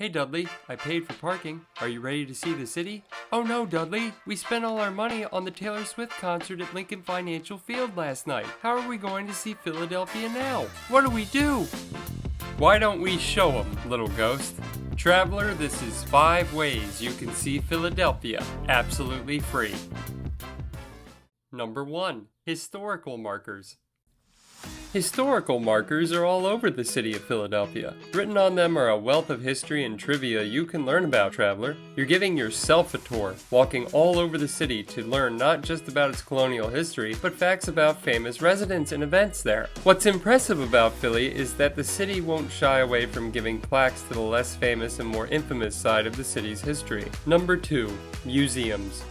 Hey Dudley, I paid for parking. Are you ready to see the city? Oh no, Dudley, we spent all our money on the Taylor Swift concert at Lincoln Financial Field last night. How are we going to see Philadelphia now? What do we do? Why don't we show 'em, little ghost? Traveler, this is 5 ways you can see Philadelphia absolutely free. Number 1. Historical markers. Historical markers are all over the city of Philadelphia. Written on them are a wealth of history and trivia you can learn about, traveler. You're giving yourself a tour, walking all over the city to learn not just about its colonial history, but facts about famous residents and events there. What's impressive about Philly is that the city won't shy away from giving plaques to the less famous and more infamous side of the city's history. Number 2. Museums.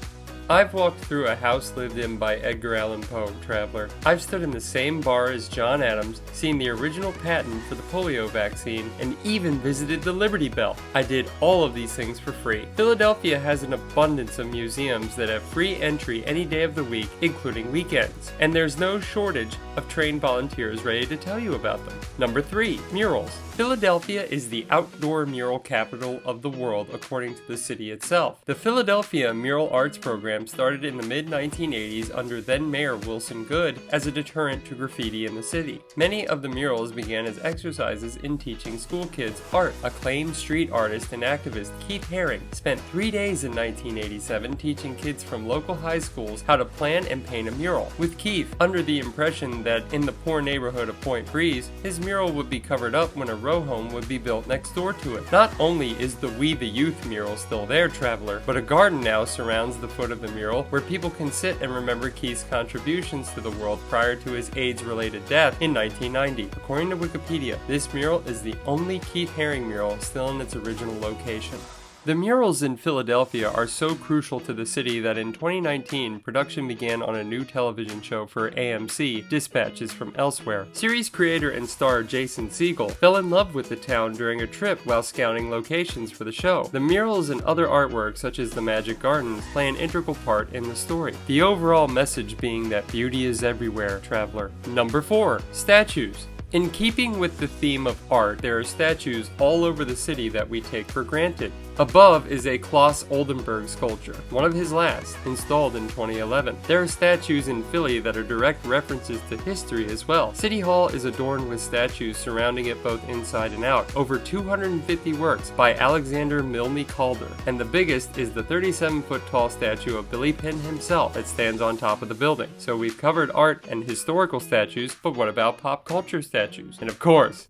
I've walked through a house lived in by Edgar Allan Poe, traveler. I've stood in the same bar as John Adams, seen the original patent for the polio vaccine, and even visited the Liberty Bell. I did all of these things for free. Philadelphia has an abundance of museums that have free entry any day of the week, including weekends. And there's no shortage of trained volunteers ready to tell you about them. Number 3. Murals. Philadelphia is the outdoor mural capital of the world, according to the city itself. The Philadelphia Mural Arts Program started in the mid-1980s under then-Mayor Wilson Goode as a deterrent to graffiti in the city. Many of the murals began as exercises in teaching school kids art. Acclaimed street artist and activist Keith Haring spent 3 days in 1987 teaching kids from local high schools how to plan and paint a mural. With Keith under the impression that in the poor neighborhood of Point Breeze, his mural would be covered up when a row home would be built next door to it. Not only is the We the Youth mural still there, traveler, but a garden now surrounds the foot of the mural where people can sit and remember Keith's contributions to the world prior to his AIDS-related death in 1990. According to Wikipedia, this mural is the only Keith Haring mural still in its original location. The murals in Philadelphia are so crucial to the city that in 2019, production began on a new television show for AMC, Dispatches from Elsewhere. Series creator and star Jason Segel fell in love with the town during a trip while scouting locations for the show. The murals and other artwork, such as the Magic Gardens, play an integral part in the story. The overall message being that beauty is everywhere, traveler. Number 4. Statues. In keeping with the theme of art, there are statues all over the city that we take for granted. Above is a Claes Oldenburg sculpture, one of his last, installed in 2011. There are statues in Philly that are direct references to history as well. City Hall is adorned with statues surrounding it both inside and out. Over 250 works by Alexander Milne Calder, and the biggest is the 37-foot tall statue of Billy Penn himself that stands on top of the building. So we've covered art and historical statues, but what about pop culture statues? And of course,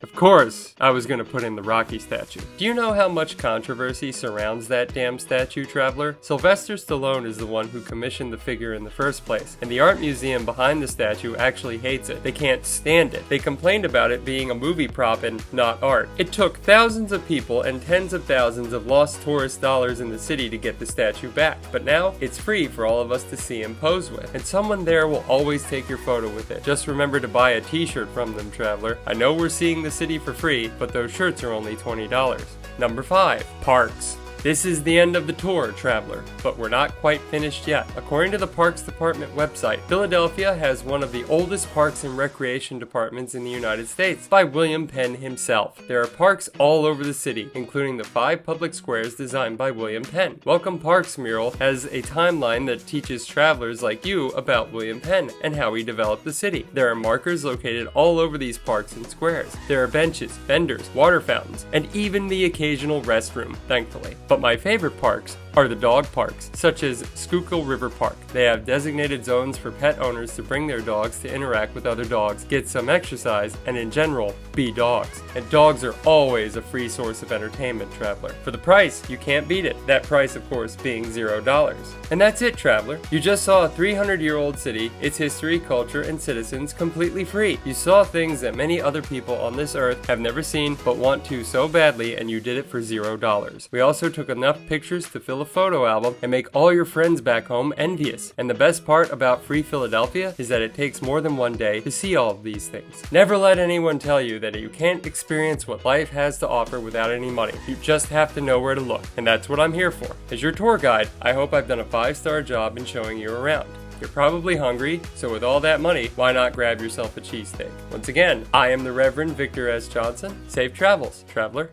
I was gonna put in the Rocky statue. Do you know how much controversy surrounds that damn statue, traveler? Sylvester Stallone is the one who commissioned the figure in the first place, and the art museum behind the statue actually hates it. They can't stand it. They complained about it being a movie prop and not art. It took thousands of people and tens of thousands of lost tourist dollars in the city to get the statue back, but now it's free for all of us to see and pose with, and someone there will always take your photo with it. Just remember to buy a t-shirt from them, traveler. I know we're seeing the city for free, but those shirts are only $20. Number 5. Parks. This is the end of the tour, traveler, but we're not quite finished yet. According to the Parks Department website, Philadelphia has one of the oldest parks and recreation departments in the United States, by William Penn himself. There are parks all over the city, including the 5 public squares designed by William Penn. Welcome Parks mural has a timeline that teaches travelers like you about William Penn and how he developed the city. There are markers located all over these parks and squares. There are benches, vendors, water fountains, and even the occasional restroom, thankfully. But my favorite parks are the dog parks, such as Schuylkill River Park. They have designated zones for pet owners to bring their dogs to interact with other dogs, get some exercise, and in general, be dogs. And dogs are always a free source of entertainment, traveler. For the price, you can't beat it. That price, of course, being $0. And that's it, traveler. You just saw a 300-year-old city, its history, culture, and citizens completely free. You saw things that many other people on this earth have never seen but want to so badly, and you did it for $0. We also took enough pictures to fill a photo album and make all your friends back home envious. And the best part about Free Philadelphia is that it takes more than one day to see all of these things. Never let anyone tell you that you can't experience what life has to offer without any money. You just have to know where to look. And that's what I'm here for. As your tour guide, I hope I've done a 5-star job in showing you around. You're probably hungry, so with all that money, why not grab yourself a cheesesteak? Once again, I am the Reverend Victor S. Johnson. Safe travels, traveler.